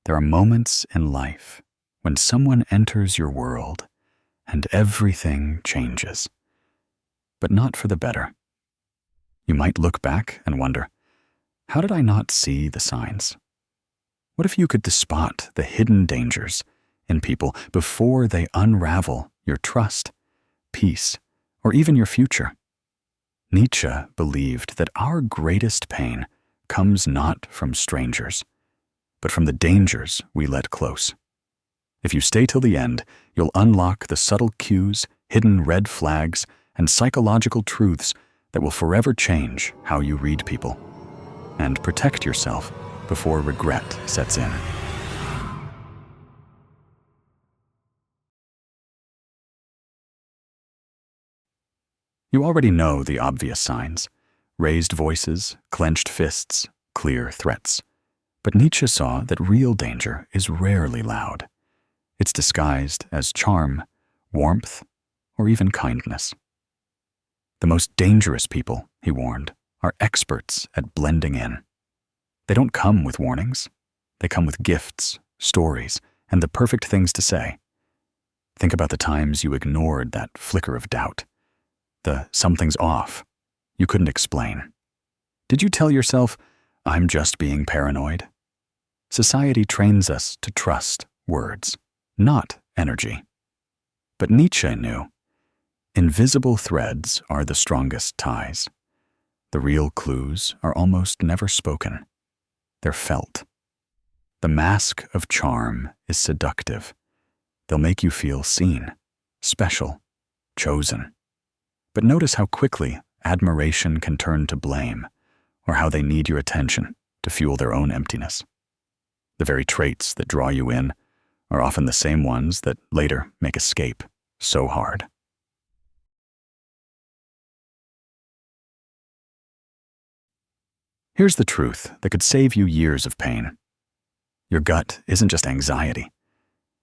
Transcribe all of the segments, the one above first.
There are moments in life when someone enters your world and everything changes, but not for the better. You might look back and wonder, how did I not see the signs? What if you could spot the hidden dangers in people before they unravel your trust, peace, or even your future? Nietzsche believed that our greatest pain comes not from strangers, but from the dangers we let close. If you stay till the end, you'll unlock the subtle cues, hidden red flags, and psychological truths that will forever change how you read people, and protect yourself before regret sets in. You already know the obvious signs: raised voices, clenched fists, clear threats. But Nietzsche saw that real danger is rarely loud. It's disguised as charm, warmth, or even kindness. The most dangerous people, he warned, are experts at blending in. They don't come with warnings. They come with gifts, stories, and the perfect things to say. Think about the times you ignored that flicker of doubt, the something's off you couldn't explain. Did you tell yourself, I'm just being paranoid? Society trains us to trust words, not energy. But Nietzsche knew, invisible threads are the strongest ties. The real clues are almost never spoken. They're felt. The mask of charm is seductive. They'll make you feel seen, special, chosen. But notice how quickly admiration can turn to blame, or how they need your attention to fuel their own emptiness. The very traits that draw you in are often the same ones that later make escape so hard. Here's the truth that could save you years of pain. Your gut isn't just anxiety.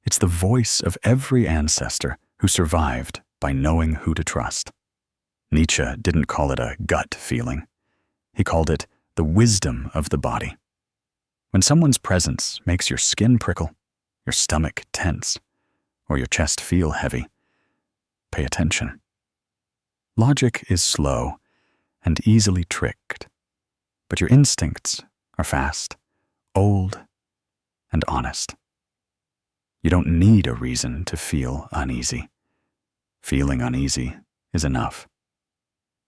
It's the voice of every ancestor who survived by knowing who to trust. Nietzsche didn't call it a gut feeling. He called it the wisdom of the body. When someone's presence makes your skin prickle, your stomach tense, or your chest feel heavy, pay attention. Logic is slow and easily tricked, but your instincts are fast, old, and honest. You don't need a reason to feel uneasy. Feeling uneasy is enough.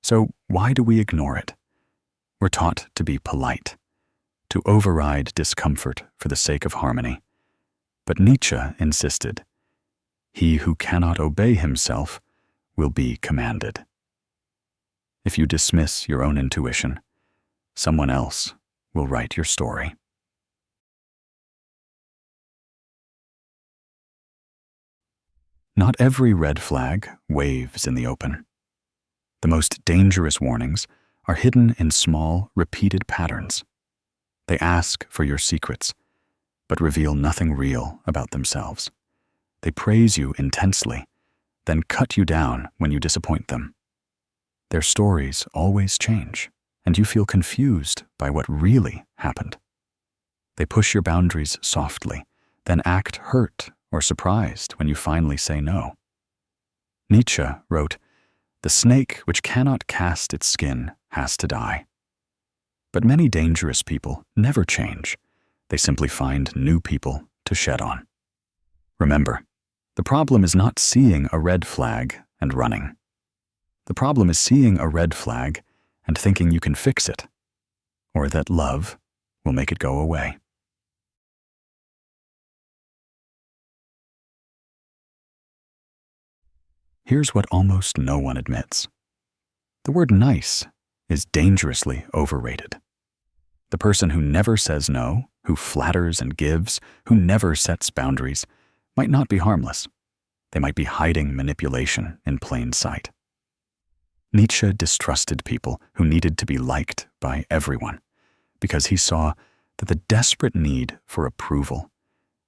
So why do we ignore it? We're taught to be polite, to override discomfort for the sake of harmony. But Nietzsche insisted, he who cannot obey himself will be commanded. If you dismiss your own intuition, someone else will write your story. Not every red flag waves in the open. The most dangerous warnings are hidden in small, repeated patterns. They ask for your secrets, but reveal nothing real about themselves. They praise you intensely, then cut you down when you disappoint them. Their stories always change, and you feel confused by what really happened. They push your boundaries softly, then act hurt or surprised when you finally say no. Nietzsche wrote, "The snake which cannot cast its skin has to die." But many dangerous people never change. They simply find new people to shed on. Remember, the problem is not seeing a red flag and running. The problem is seeing a red flag and thinking you can fix it, or that love will make it go away. Here's what almost no one admits. The word nice is dangerously overrated. The person who never says no, who flatters and gives, who never sets boundaries, might not be harmless. They might be hiding manipulation in plain sight. Nietzsche distrusted people who needed to be liked by everyone, because he saw that the desperate need for approval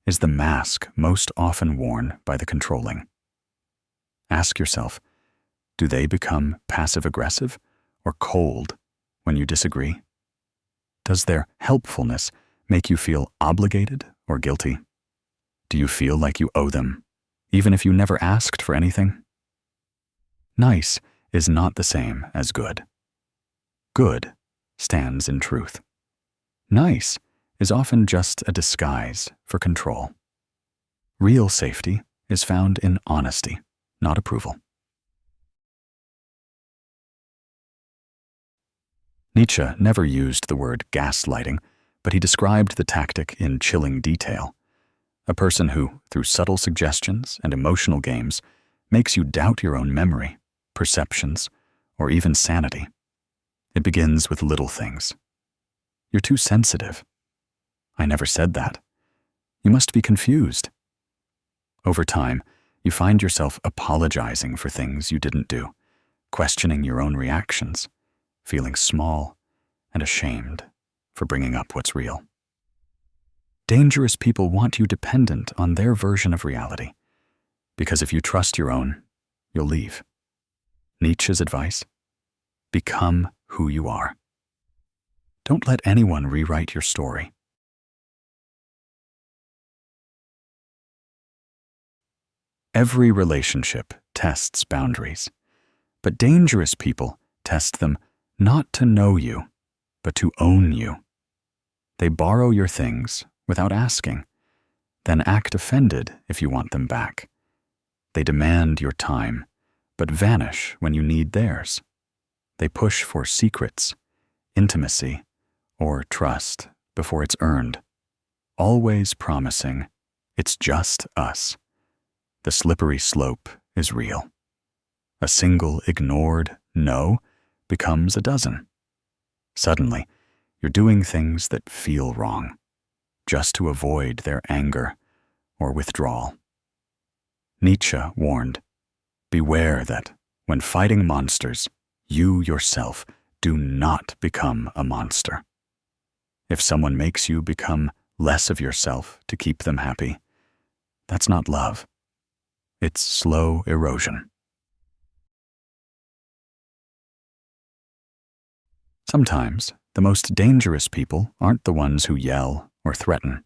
is the mask most often worn by the controlling. Ask yourself, do they become passive-aggressive or cold when you disagree? Does their helpfulness make you feel obligated or guilty? Do you feel like you owe them, even if you never asked for anything? Nice is not the same as good. Good stands in truth. Nice is often just a disguise for control. Real safety is found in honesty, not approval. Nietzsche never used the word gaslighting, but he described the tactic in chilling detail. A person who, through subtle suggestions and emotional games, makes you doubt your own memory, perceptions, or even sanity. It begins with little things. You're too sensitive. I never said that. You must be confused. Over time, you find yourself apologizing for things you didn't do, questioning your own reactions, feeling small and ashamed for bringing up what's real. Dangerous people want you dependent on their version of reality, because if you trust your own, you'll leave. Nietzsche's advice: become who you are. Don't let anyone rewrite your story. Every relationship tests boundaries, but dangerous people test them not to know you, but to own you. They borrow your things without asking, then act offended if you want them back. They demand your time, but vanish when you need theirs. They push for secrets, intimacy, or trust before it's earned, always promising, "It's just us." The slippery slope is real. A single ignored no becomes a dozen. Suddenly, you're doing things that feel wrong, just to avoid their anger or withdrawal. Nietzsche warned, beware that, when fighting monsters, you yourself do not become a monster. If someone makes you become less of yourself to keep them happy, that's not love. It's slow erosion. Sometimes, the most dangerous people aren't the ones who yell or threaten.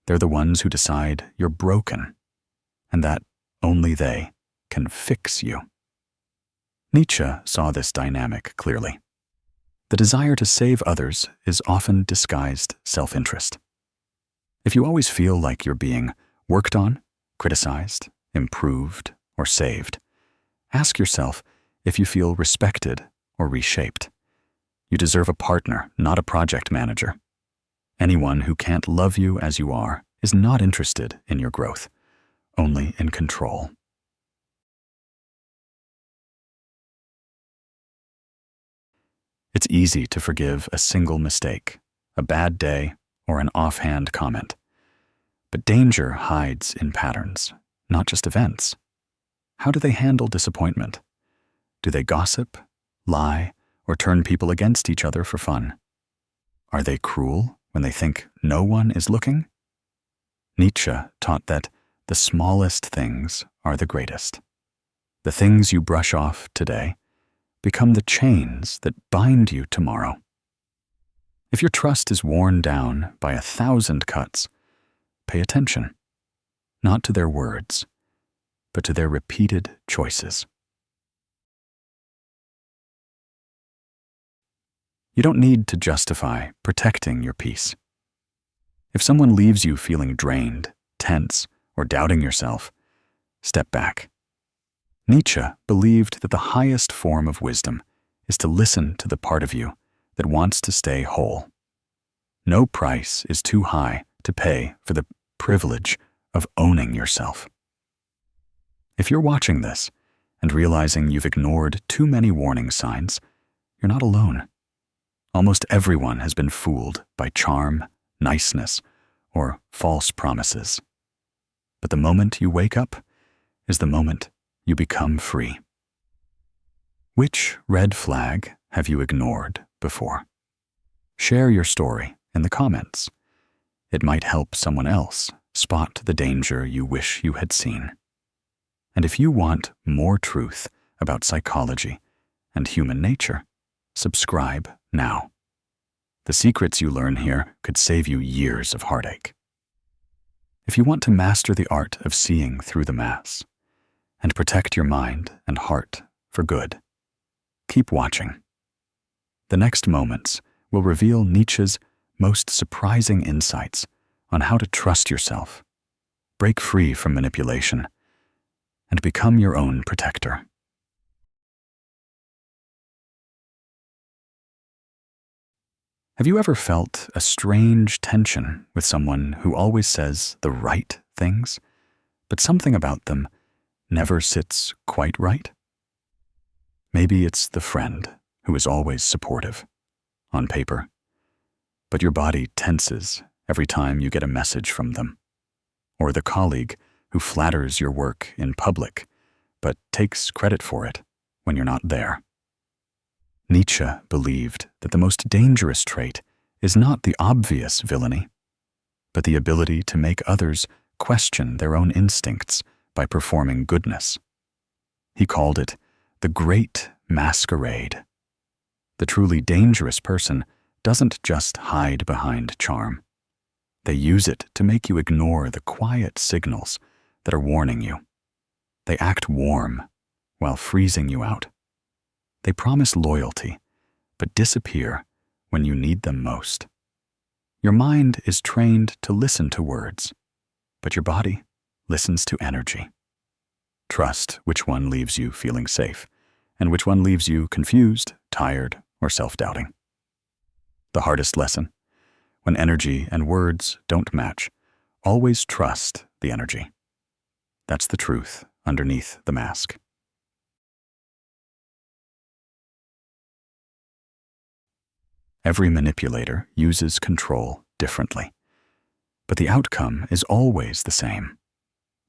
They're the ones who decide you're broken, and that only they can fix you. Nietzsche saw this dynamic clearly. The desire to save others is often disguised self-interest. If you always feel like you're being worked on, criticized, improved, or saved, ask yourself if you feel respected or reshaped. You deserve a partner, not a project manager. Anyone who can't love you as you are is not interested in your growth, only in control. It's easy to forgive a single mistake, a bad day, or an offhand comment. But danger hides in patterns, not just events. How do they handle disappointment? Do they gossip, lie, or turn people against each other for fun? Are they cruel when they think no one is looking? Nietzsche taught that the smallest things are the greatest. The things you brush off today become the chains that bind you tomorrow. If your trust is worn down by 1,000 cuts, pay attention, not to their words, but to their repeated choices. You don't need to justify protecting your peace. If someone leaves you feeling drained, tense, or doubting yourself, step back. Nietzsche believed that the highest form of wisdom is to listen to the part of you that wants to stay whole. No price is too high to pay for the privilege of owning yourself. If you're watching this and realizing you've ignored too many warning signs, you're not alone. Almost everyone has been fooled by charm, niceness, or false promises. But the moment you wake up is the moment you become free. Which red flag have you ignored before? Share your story in the comments. It might help someone else spot the danger you wish you had seen. And if you want more truth about psychology and human nature, subscribe now. The secrets you learn here could save you years of heartache. If you want to master the art of seeing through the mass and protect your mind and heart for good, keep watching. The next moments will reveal Nietzsche's most surprising insights on how to trust yourself, break free from manipulation, and become your own protector. Have you ever felt a strange tension with someone who always says the right things, but something about them never sits quite right? Maybe it's the friend who is always supportive, on paper, but your body tenses every time you get a message from them, or the colleague who flatters your work in public, but takes credit for it when you're not there. Nietzsche believed that the most dangerous trait is not the obvious villainy, but the ability to make others question their own instincts by performing goodness. He called it the great masquerade. The truly dangerous person doesn't just hide behind charm. They use it to make you ignore the quiet signals that are warning you. They act warm while freezing you out. They promise loyalty, but disappear when you need them most. Your mind is trained to listen to words, but your body listens to energy. Trust which one leaves you feeling safe, and which one leaves you confused, tired, or self-doubting. The hardest lesson: when energy and words don't match, always trust the energy. That's the truth underneath the mask. Every manipulator uses control differently, but the outcome is always the same.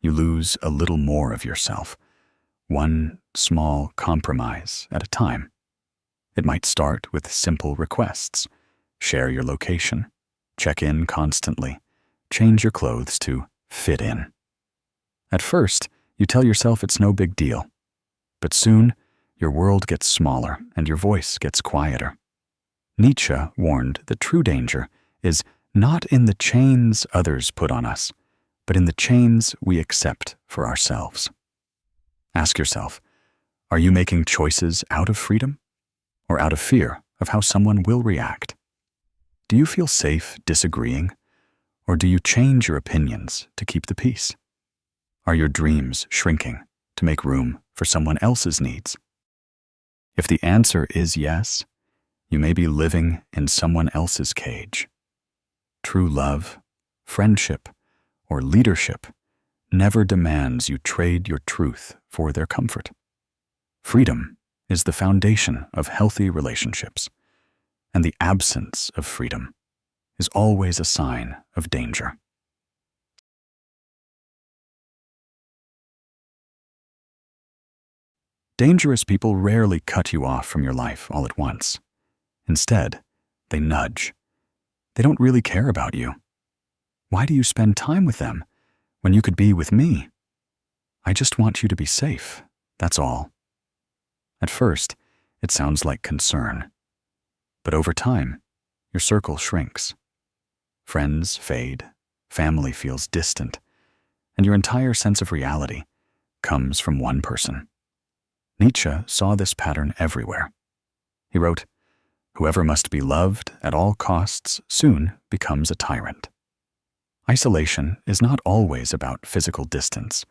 You lose a little more of yourself, one small compromise at a time. It might start with simple requests: share your location, check in constantly, change your clothes to fit in. At first, you tell yourself it's no big deal, but soon your world gets smaller and your voice gets quieter. Nietzsche warned that true danger is not in the chains others put on us, but in the chains we accept for ourselves. Ask yourself, are you making choices out of freedom or out of fear of how someone will react? Do you feel safe disagreeing, or do you change your opinions to keep the peace? Are your dreams shrinking to make room for someone else's needs? If the answer is yes, you may be living in someone else's cage. True love, friendship, or leadership never demands you trade your truth for their comfort. Freedom is the foundation of healthy relationships, and the absence of freedom is always a sign of danger. Dangerous people rarely cut you off from your life all at once. Instead, they nudge. They don't really care about you. Why do you spend time with them when you could be with me? I just want you to be safe, that's all. At first, it sounds like concern. But over time, your circle shrinks. Friends fade, family feels distant, and your entire sense of reality comes from one person. Nietzsche saw this pattern everywhere. He wrote, "Whoever must be loved at all costs soon becomes a tyrant." Isolation is not always about physical distance.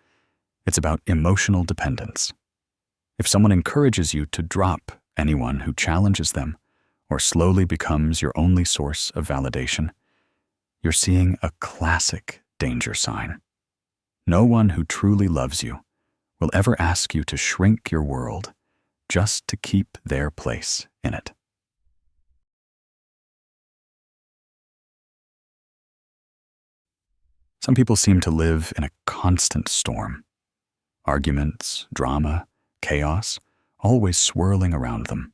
It's about emotional dependence. If someone encourages you to drop anyone who challenges them, or slowly becomes your only source of validation, you're seeing a classic danger sign. No one who truly loves you will ever ask you to shrink your world just to keep their place in it. Some people seem to live in a constant storm. Arguments, drama, chaos, always swirling around them.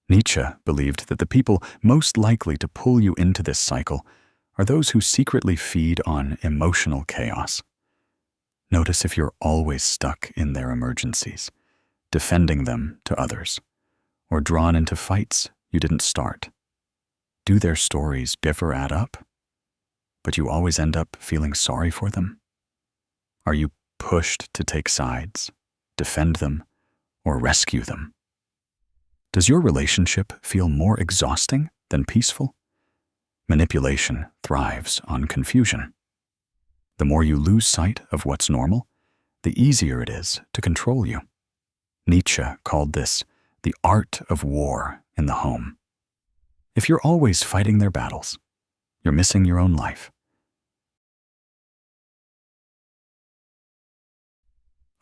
Nietzsche believed that the people most likely to pull you into this cycle are those who secretly feed on emotional chaos. Notice if you're always stuck in their emergencies, defending them to others, or drawn into fights you didn't start. Do their stories ever add up? but you always end up feeling sorry for them? Are you pushed to take sides, defend them, or rescue them? Does your relationship feel more exhausting than peaceful? Manipulation thrives on confusion. The more you lose sight of what's normal, the easier it is to control you. Nietzsche called this the art of war in the home. If you're always fighting their battles, you're missing your own life.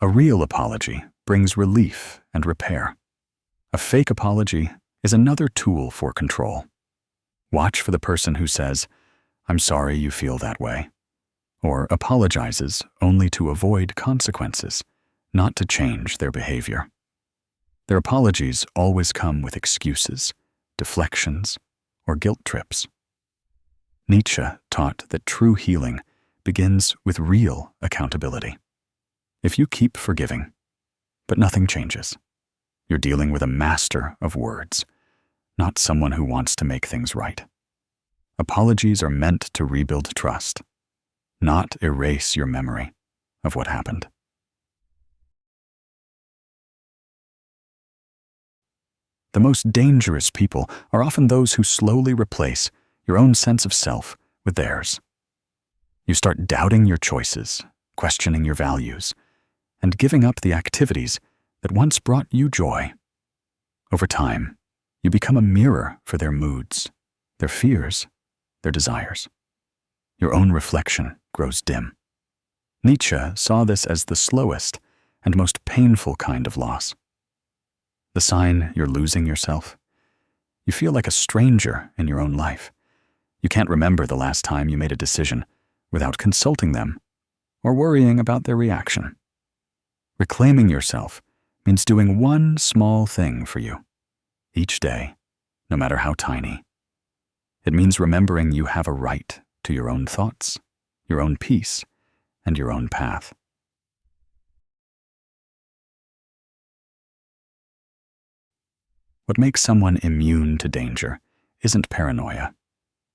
A real apology brings relief and repair. A fake apology is another tool for control. Watch for the person who says, "I'm sorry you feel that way," or apologizes only to avoid consequences, not to change their behavior. Their apologies always come with excuses, deflections, or guilt trips. Nietzsche taught that true healing begins with real accountability. If you keep forgiving, but nothing changes, you're dealing with a master of words, not someone who wants to make things right. Apologies are meant to rebuild trust, not erase your memory of what happened. The most dangerous people are often those who slowly replace your own sense of self with theirs. You start doubting your choices, questioning your values, and giving up the activities that once brought you joy. Over time, you become a mirror for their moods, their fears, their desires. Your own reflection grows dim. Nietzsche saw this as the slowest and most painful kind of loss. The sign you're losing yourself. You feel like a stranger in your own life. You can't remember the last time you made a decision without consulting them or worrying about their reaction. Reclaiming yourself means doing one small thing for you each day, no matter how tiny. It means remembering you have a right to your own thoughts, your own peace, and your own path. What makes someone immune to danger isn't paranoia,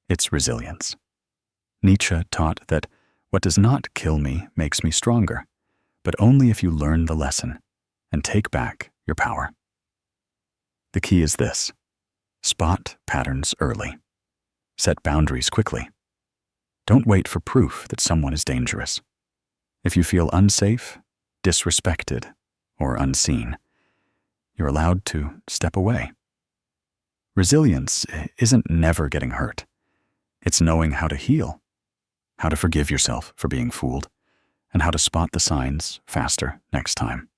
it's resilience. Nietzsche taught that what does not kill me makes me stronger, but only if you learn the lesson and take back your power. The key is this: spot patterns early. Set boundaries quickly. Don't wait for proof that someone is dangerous. If you feel unsafe, disrespected, or unseen, you're allowed to step away. Resilience isn't never getting hurt. It's knowing how to heal, how to forgive yourself for being fooled, and how to spot the signs faster next time.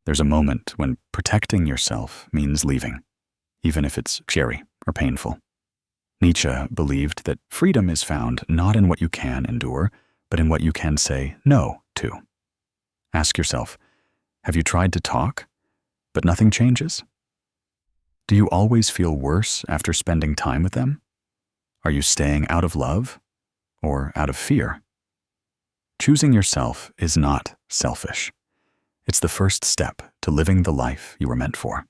There's a moment when protecting yourself means leaving, even if it's scary or painful. Nietzsche believed that freedom is found not in what you can endure, but in what you can say no to. Ask yourself, have you tried to talk, but nothing changes? Do you always feel worse after spending time with them? Are you staying out of love or out of fear? Choosing yourself is not selfish. It's the first step to living the life you were meant for.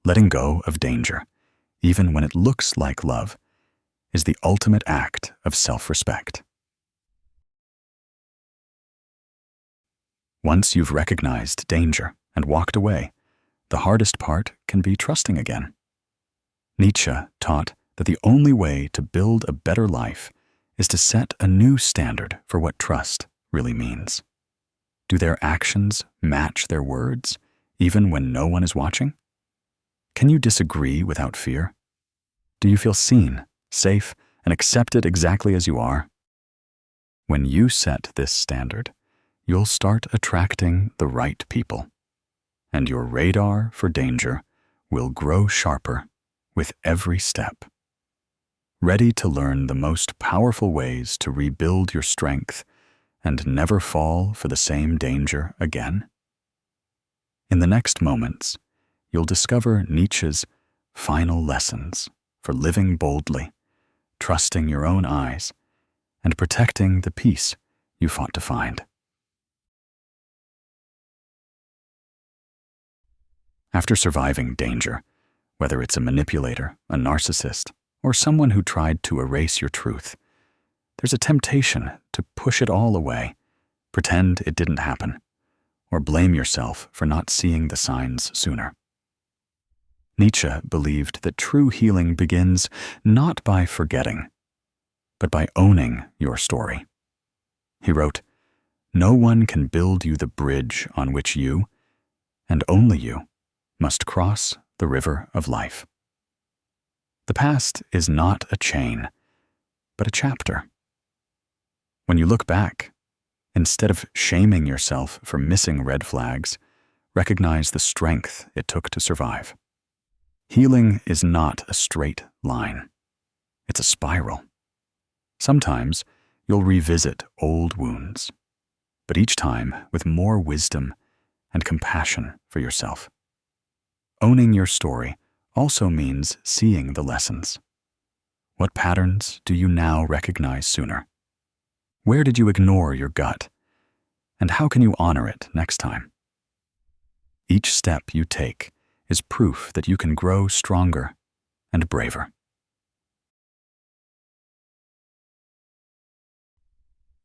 Letting go of danger, even when it looks like love, is the ultimate act of self-respect. Once you've recognized danger and walked away, the hardest part can be trusting again. Nietzsche taught that the only way to build a better life is to set a new standard for what trust really means. Do their actions match their words, even when no one is watching? Can you disagree without fear? Do you feel seen, safe, and accepted exactly as you are? When you set this standard, you'll start attracting the right people, and your radar for danger will grow sharper with every step. Ready to learn the most powerful ways to rebuild your strength and never fall for the same danger again? In the next moments, you'll discover Nietzsche's final lessons for living boldly, trusting your own eyes, and protecting the peace you fought to find. After surviving danger, whether it's a manipulator, a narcissist, or someone who tried to erase your truth. There's a temptation to push it all away, pretend it didn't happen, or blame yourself for not seeing the signs sooner. Nietzsche believed that true healing begins not by forgetting, but by owning your story. He wrote, "No one can build you the bridge on which you, and only you, must cross the river of life." The past is not a chain, but a chapter. When you look back, instead of shaming yourself for missing red flags, recognize the strength it took to survive. Healing is not a straight line. It's a spiral. Sometimes you'll revisit old wounds, but each time with more wisdom and compassion for yourself. Owning your story also means seeing the lessons. What patterns do you now recognize sooner? Where did you ignore your gut? And how can you honor it next time? Each step you take is proof that you can grow stronger and braver.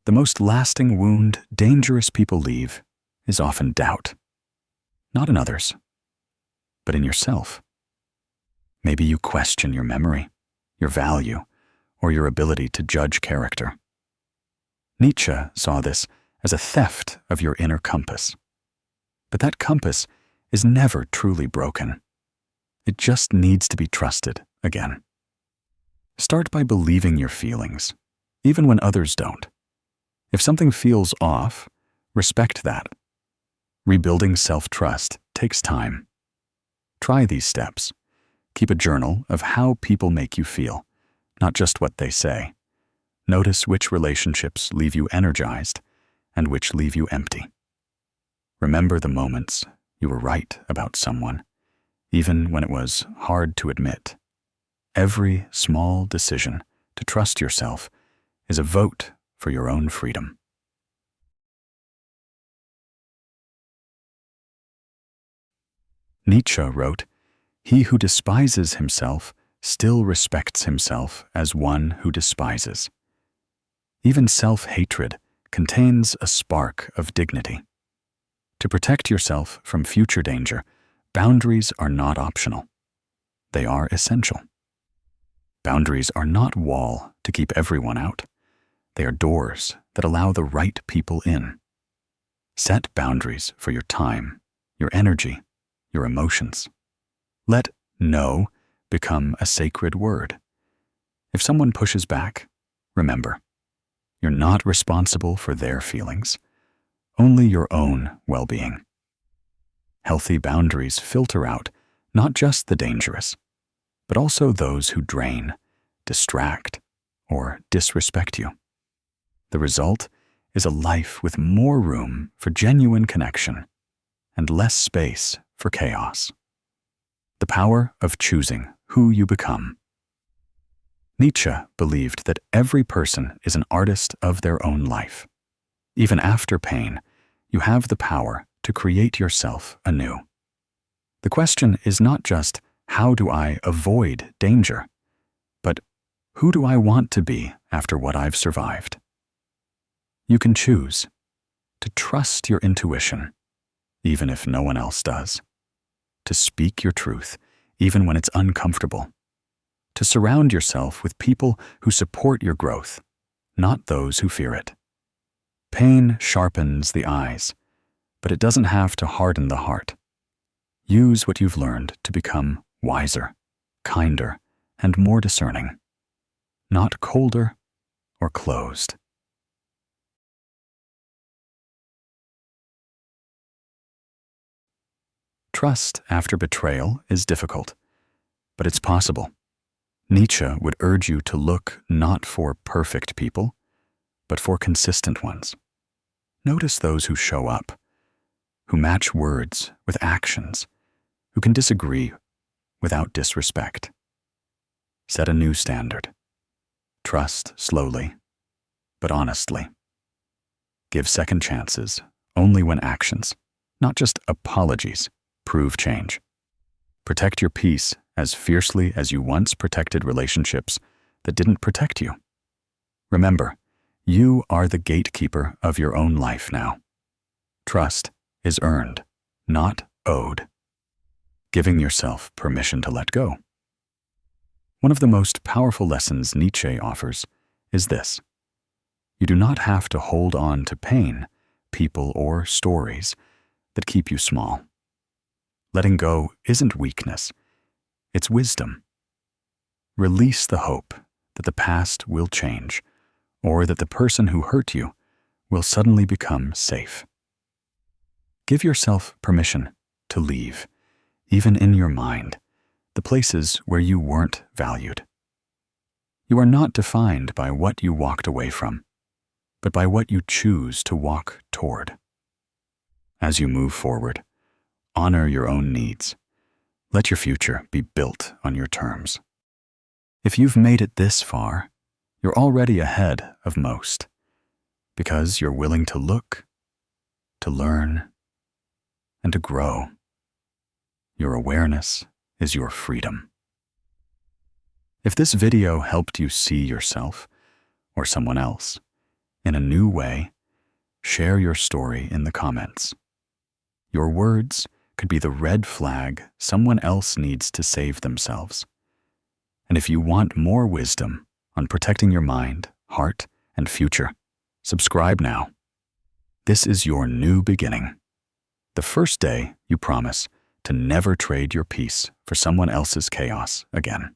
The most lasting wound dangerous people leave is often doubt. Not in others, but in yourself. Maybe you question your memory, your value, or your ability to judge character. Nietzsche saw this as a theft of your inner compass. But that compass is never truly broken. It just needs to be trusted again. Start by believing your feelings, even when others don't. If something feels off, respect that. Rebuilding self-trust takes time. Try these steps. Keep a journal of how people make you feel, not just what they say. Notice which relationships leave you energized and which leave you empty. Remember the moments you were right about someone, even when it was hard to admit. Every small decision to trust yourself is a vote for your own freedom. Nietzsche wrote, "He who despises himself still respects himself as one who despises." Even self-hatred contains a spark of dignity. To protect yourself from future danger, boundaries are not optional. They are essential. Boundaries are not wall to keep everyone out. They are doors that allow the right people in. Set boundaries for your time, your energy, your emotions. Let no become a sacred word. If someone pushes back, remember, you're not responsible for their feelings, only your own well-being. Healthy boundaries filter out not just the dangerous, but also those who drain, distract, or disrespect you. The result is a life with more room for genuine connection and less space for chaos. The power of choosing who you become. Nietzsche believed that every person is an artist of their own life. Even after pain, you have the power to create yourself anew. The question is not just, how do I avoid danger, but who do I want to be after what I've survived? You can choose to trust your intuition, even if no one else does, to speak your truth, even when it's uncomfortable, to surround yourself with people who support your growth, not those who fear it. Pain sharpens the eyes, but it doesn't have to harden the heart. Use what you've learned to become wiser, kinder, and more discerning, not colder or closed. Trust after betrayal is difficult, but it's possible. Nietzsche would urge you to look not for perfect people, but for consistent ones. Notice those who show up, who match words with actions, who can disagree without disrespect. Set a new standard. Trust slowly, but honestly. Give second chances only when actions, not just apologies, prove change. Protect your peace as fiercely as you once protected relationships that didn't protect you. Remember, you are the gatekeeper of your own life now. Trust is earned, not owed. Giving yourself permission to let go. One of the most powerful lessons Nietzsche offers is this: you do not have to hold on to pain, people, or stories that keep you small. Letting go isn't weakness, it's wisdom. Release the hope that the past will change, or that the person who hurt you will suddenly become safe. Give yourself permission to leave, even in your mind, the places where you weren't valued. You are not defined by what you walked away from, but by what you choose to walk toward. As you move forward, honor your own needs. Let your future be built on your terms. If you've made it this far, you're already ahead of most, because you're willing to look, to learn, and to grow. Your awareness is your freedom. If this video helped you see yourself or someone else in a new way, share your story in the comments. Your words could be the red flag someone else needs to save themselves. And if you want more wisdom on protecting your mind, heart, and future, subscribe now. This is your new beginning. The first day you promise to never trade your peace for someone else's chaos again.